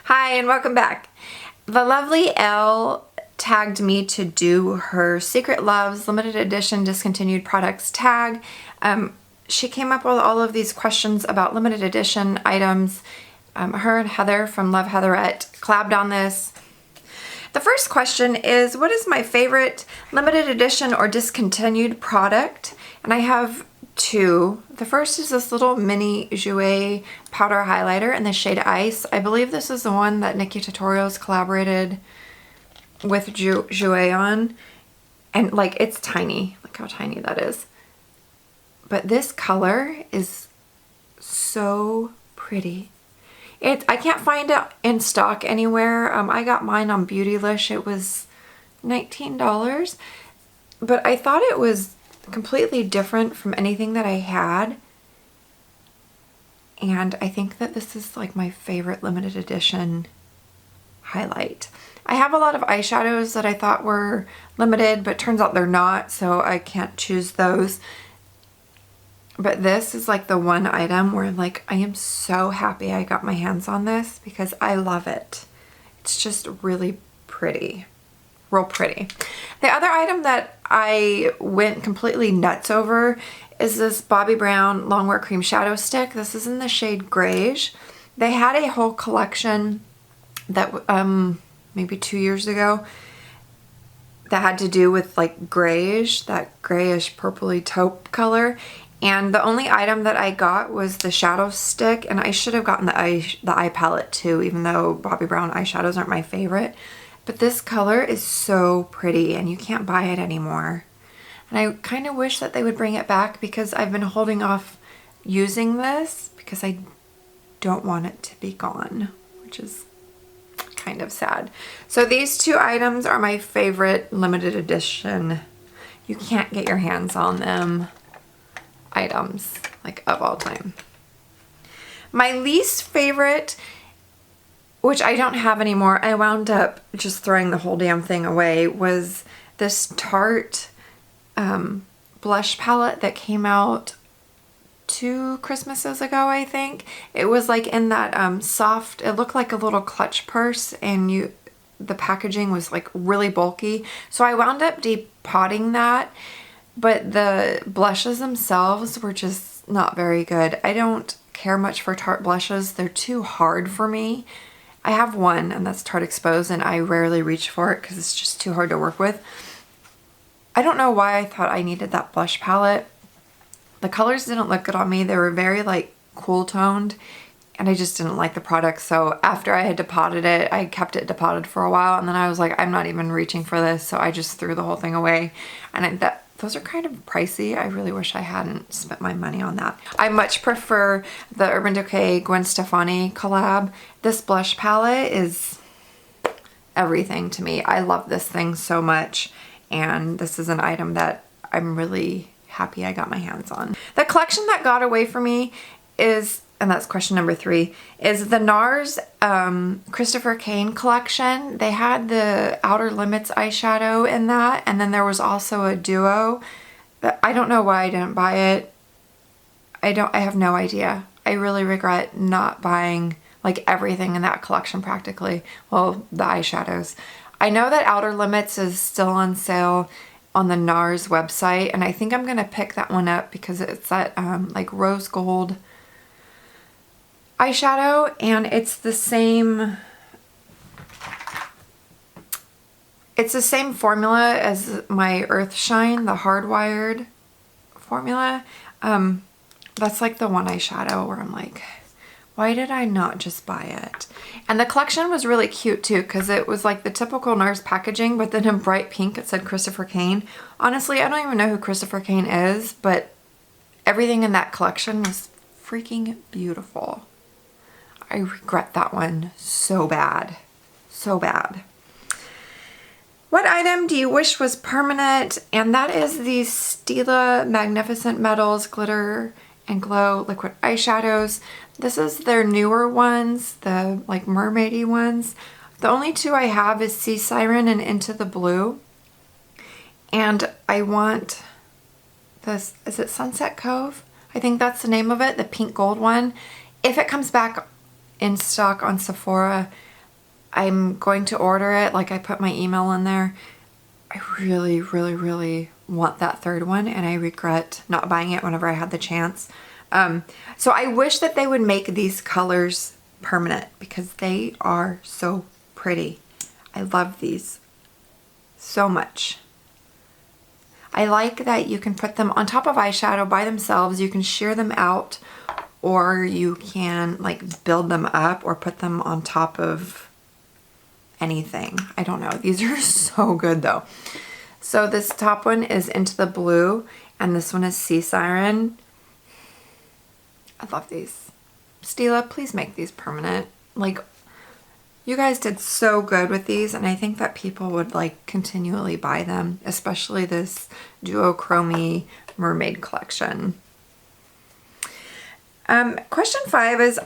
Hi and welcome back. The lovely Elle tagged me to do her Secret Loves limited edition discontinued products tag. She came up with all of these questions about limited edition items. Her and Heather from Love Heatherette collabed on this. The first question is, what is my favorite limited edition or discontinued product? And I have two. The first is this little mini Jouer powder highlighter in the shade Ice. I believe this is the one that Nikki Tutorials collaborated with Jouer on. And like, it's tiny. Look how tiny that is. But this color is so pretty. I can't find it in stock anywhere. I got mine on Beautylish. It was $19. But I thought it was completely different from anything that I had. And I think that this is like my favorite limited edition highlight. I have a lot of eyeshadows that I thought were limited, but turns out they're not, so I can't choose those. But this is like the one item where like I am so happy I got my hands on this because I love it. It's just really pretty. Real pretty. The other item that I went completely nuts over is this Bobbi Brown Longwear Cream Shadow Stick. This is in the shade Greige. They had a whole collection that maybe 2 years ago that had to do with like greige, that grayish purpley taupe color. And the only item that I got was the shadow stick, and I should have gotten the eye palette too, even though Bobbi Brown eyeshadows aren't my favorite. But this color is so pretty and you can't buy it anymore. And I kind of wish that they would bring it back because I've been holding off using this because I don't want it to be gone, which is kind of sad. So these two items are my favorite limited edition. You can't get your hands on them items like of all time. My least favorite, which I don't have anymore, I wound up just throwing the whole damn thing away, was this Tarte blush palette that came out 2 Christmases ago, I think. It was like in that soft, it looked like a little clutch purse, and the packaging was like really bulky. So I wound up depotting that, but the blushes themselves were just not very good. I don't care much for Tarte blushes. They're too hard for me. I have one, and that's Tarte Exposed, and I rarely reach for it because it's just too hard to work with. I don't know why I thought I needed that blush palette. The colors didn't look good on me. They were very like cool toned, and I just didn't like the product. So after I had depotted it, I kept it depotted for a while, and then I was like, I'm not even reaching for this, so I just threw the whole thing away. And those are kind of pricey. I really wish I hadn't spent my money on that. I much prefer the Urban Decay Gwen Stefani collab. This blush palette is everything to me. I love this thing so much, and this is an item that I'm really happy I got my hands on. The collection that got away from me is, and that's question number 3, is the NARS Christopher Kane collection. They had the Outer Limits eyeshadow in that, and then there was also a duo. I don't know why I didn't buy it. I have no idea. I really regret not buying like everything in that collection practically. Well, the eyeshadows. I know that Outer Limits is still on sale on the NARS website, and I think I'm gonna pick that one up because it's that like rose gold eyeshadow, and it's the same formula as my Earthshine, the hardwired formula. That's like the one eyeshadow where I'm like, why did I not just buy it? And the collection was really cute too, because it was like the typical NARS packaging, but then in bright pink it said Christopher Kane. Honestly, I don't even know who Christopher Kane is, but everything in that collection was freaking beautiful. I regret that one so bad. So bad. What item do you wish was permanent? And that is the Stila Magnificent Metals Glitter and Glow Liquid Eyeshadows. This is their newer ones, the like mermaidy ones. The only 2 I have is Sea Siren and Into the Blue. And I want this, is it Sunset Cove? I think that's the name of it, the pink gold one. If it comes back in stock on Sephora, I'm going to order it. Like, I put my email in there. I really, really, really want that third one, and I regret not buying it whenever I had the chance. So I wish that they would make these colors permanent because they are so pretty. I love these so much. I like that you can put them on top of eyeshadow by themselves. You can sheer them out, or you can like build them up or put them on top of anything. I don't know. These are so good though. So this top one is Into the Blue, and this one is Sea Siren. I love these. Stila, please make these permanent. Like, you guys did so good with these, and I think that people would like continually buy them, especially this duochrome mermaid collection. Question 5 is,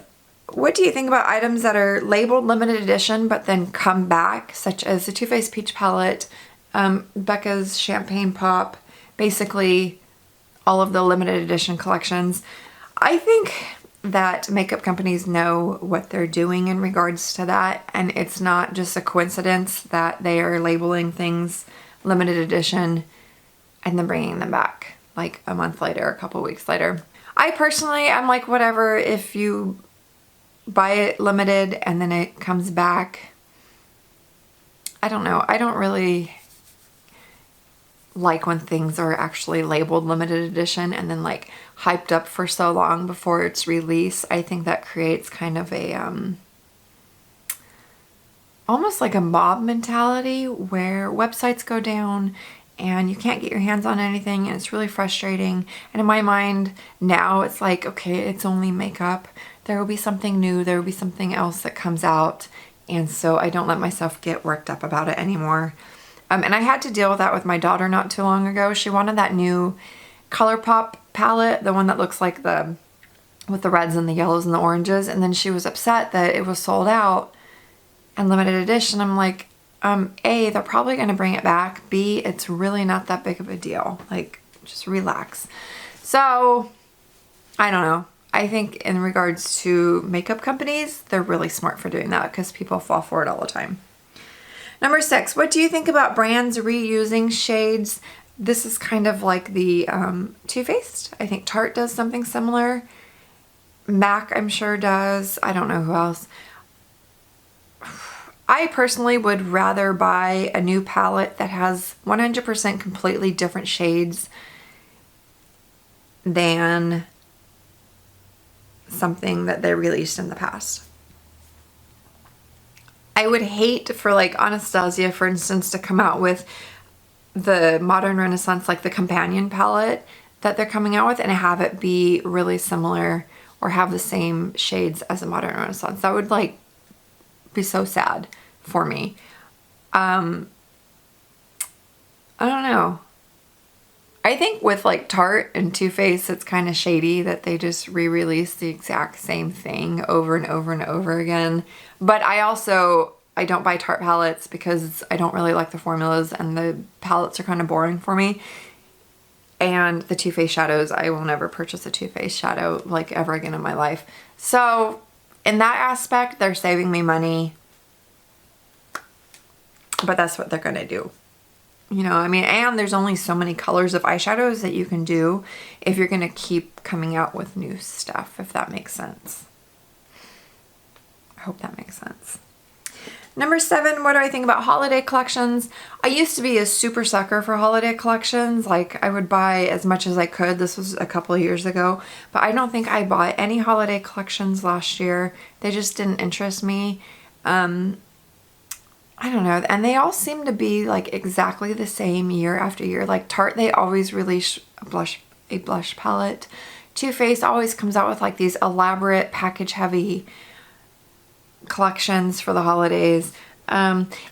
what do you think about items that are labeled limited edition but then come back, such as the Too Faced Peach Palette, Becca's Champagne Pop, basically all of the limited edition collections? I think that makeup companies know what they're doing in regards to that, and it's not just a coincidence that they are labeling things limited edition and then bringing them back like a month later, a couple weeks later. I personally, I'm like, whatever, if you buy it limited and then it comes back, I don't know. I don't really like when things are actually labeled limited edition and then like hyped up for so long before its release. I think that creates kind of a almost like a mob mentality where websites go down and you can't get your hands on anything, and it's really frustrating. And in my mind now, it's like, okay, it's only makeup. There will be something new. There will be something else that comes out. And so I don't let myself get worked up about it anymore. And I had to deal with that with my daughter not too long ago. She wanted that new ColourPop palette, the one that looks like with the reds and the yellows and the oranges. And then she was upset that it was sold out and limited edition. I'm like, A, they're probably going to bring it back. B, it's really not that big of a deal. Like, just relax. So, I don't know. I think in regards to makeup companies, they're really smart for doing that because people fall for it all the time. Number 6, what do you think about brands reusing shades? This is kind of like the Too Faced. I think Tarte does something similar. MAC, I'm sure, does. I don't know who else. I personally would rather buy a new palette that has 100% completely different shades than something that they released in the past. I would hate for like Anastasia, for instance, to come out with the Modern Renaissance, like the companion palette that they're coming out with, and have it be really similar or have the same shades as a Modern Renaissance. That would like be so sad for me. I don't know. I think with like Tarte and Too Faced, it's kind of shady that they just re-release the exact same thing over and over and over again. But I don't buy Tarte palettes because I don't really like the formulas, and the palettes are kind of boring for me. And the Too Faced shadows, I will never purchase a Too Faced shadow like ever again in my life. So in that aspect, they're saving me money. But that's what they're gonna do. You know, I mean, and there's only so many colors of eyeshadows that you can do if you're gonna keep coming out with new stuff, if that makes sense. I hope that makes sense. Number 7, what do I think about holiday collections? I used to be a super sucker for holiday collections. Like, I would buy as much as I could. This was a couple of years ago. But I don't think I bought any holiday collections last year. They just didn't interest me. I don't know. And they all seem to be like exactly the same year after year. Like Tarte, they always release a blush palette. Too Faced always comes out with like these elaborate package heavy collections for the holidays.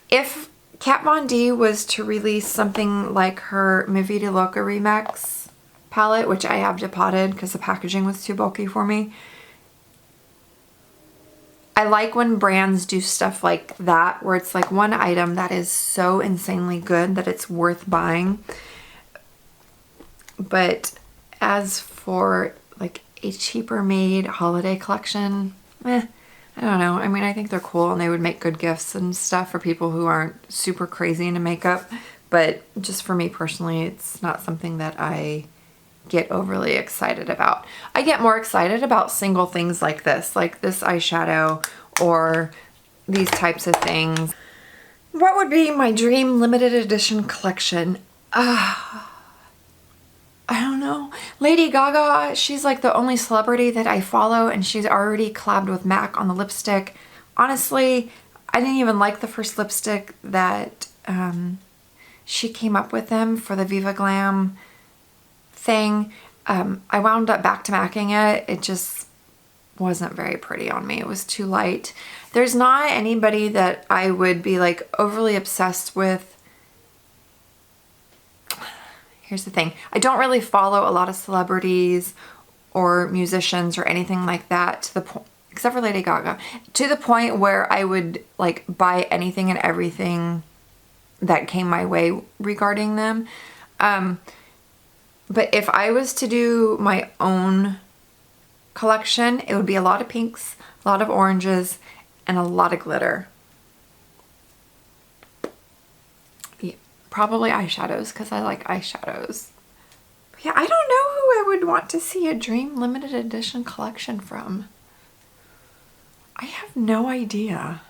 If Kat Von D was to release something like her Mi Vida Loca Remix palette, which I have depotted because the packaging was too bulky for me. I like when brands do stuff like that, where it's like one item that is so insanely good that it's worth buying. But as for like a cheaper made holiday collection, I don't know. I mean, I think they're cool and they would make good gifts and stuff for people who aren't super crazy into makeup. But just for me personally, it's not something that I get overly excited about. I get more excited about single things like this eyeshadow or these types of things. What would be my dream limited edition collection? I don't know. Lady Gaga, she's like the only celebrity that I follow, and she's already collabed with MAC on the lipstick. Honestly, I didn't even like the first lipstick that she came up with them for the Viva Glam thing. I wound up back to macking it. It just wasn't very pretty on me. It was too light. There's not anybody that I would be like overly obsessed with. Here's the thing. I don't really follow a lot of celebrities or musicians or anything like that to the point, except for Lady Gaga, to the point where I would like buy anything and everything that came my way regarding them. But if I was to do my own collection, it would be a lot of pinks, a lot of oranges, and a lot of glitter. Yeah, probably eyeshadows, because I like eyeshadows. But yeah, I don't know who I would want to see a dream limited edition collection from. I have no idea.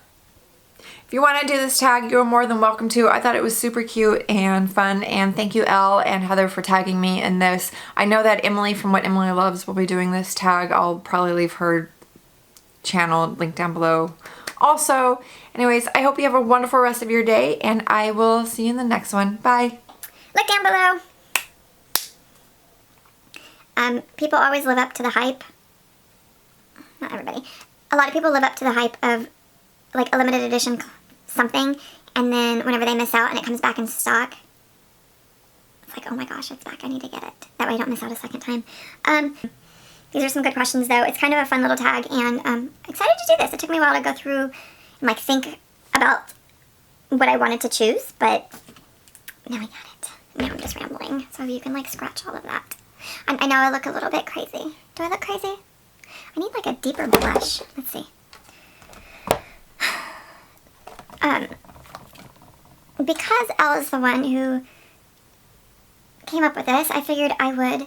If you want to do this tag, you're more than welcome to. I thought it was super cute and fun, and thank you Elle and Heather for tagging me in this. I know that Emily from What Emily Loves will be doing this tag. I'll probably leave her channel linked down below. Also, anyways, I hope you have a wonderful rest of your day, and I will see you in the next one. Bye. Look down below. People always live up to the hype. Not everybody. A lot of people live up to the hype of like a limited edition something, and then whenever they miss out and it comes back in stock, it's like, oh my gosh, it's back, I need to get it. That way I don't miss out a second time. These are some good questions though. It's kind of a fun little tag, and I'm excited to do this. It took me a while to go through and like think about what I wanted to choose, but now I got it. Now I'm just rambling, so you can like scratch all of that. I know I look a little bit crazy. Do I look crazy? I need like a deeper blush. Let's see. Because Elle is the one who came up with this, I figured I would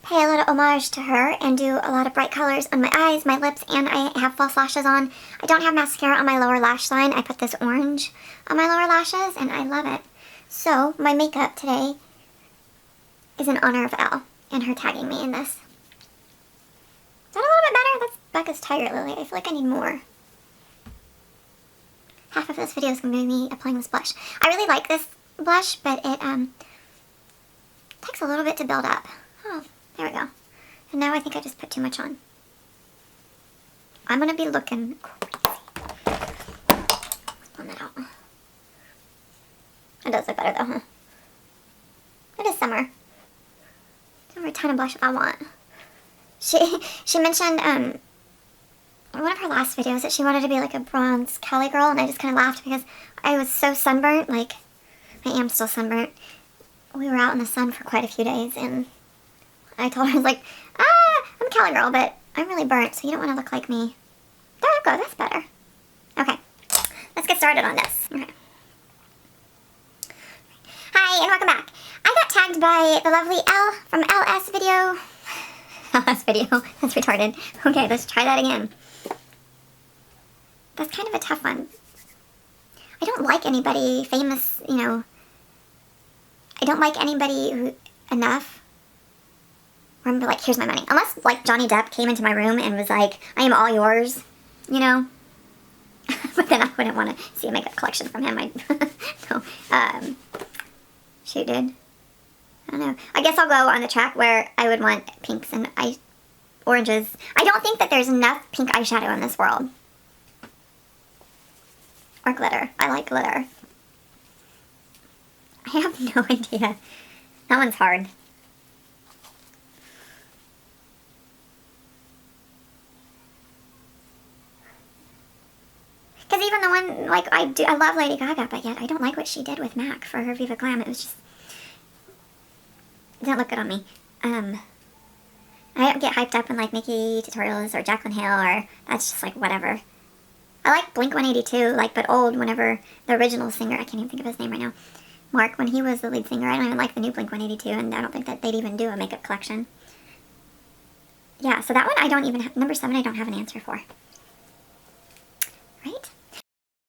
pay a little homage to her and do a lot of bright colors on my eyes, my lips, and I have false lashes on. I don't have mascara on my lower lash line. I put this orange on my lower lashes, and I love it. So my makeup today is in honor of Elle and her tagging me in this. Is that a little bit better? That's Becca's Tigerlily. I feel like I need more. Half of this video is going to be me applying this blush. I really like this blush, but it takes a little bit to build up. Oh, there we go. And now I think I just put too much on. I'm going to be looking crazy. Blend that out. It does look better though, huh? It is summer. It's over a ton of blush if I want. She mentioned in one of her last videos that she wanted to be like a bronze Cali girl, and I just kind of laughed because I was so sunburnt. Like, I am still sunburnt. We were out in the sun for quite a few days, and I told her, I was like, I'm a Cali girl, but I'm really burnt, so you don't want to look like me. There you go, that's better. Okay, let's get started on this. Okay. Hi, and welcome back. I got tagged by the lovely Elle from LS Video. LS Video, that's retarded. Okay, let's try that again. That's kind of a tough one. I don't like anybody famous, you know. I don't like anybody who enough where I'm like, here's my money. Unless, like, Johnny Depp came into my room and was like, I am all yours, you know. But then I wouldn't want to see a makeup collection from him. No. Shoot, dude. I don't know. I guess I'll go on the track where I would want pinks and oranges. I don't think that there's enough pink eyeshadow in this world. Or glitter. I like glitter. I have no idea. That one's hard. Because even the one, like, I love Lady Gaga, but yet I don't like what she did with MAC for her Viva Glam. It was just, it didn't look good on me. And I don't get hyped up when like Nikki Tutorials or Jaclyn Hill, or that's just like whatever. I like Blink-182, like, but old, whenever the original singer, I can't even think of his name right now, Mark, when he was the lead singer. I don't even like the new Blink-182, and I don't think that they'd even do a makeup collection. Yeah, so that one I don't even have, number 7 I don't have an answer for.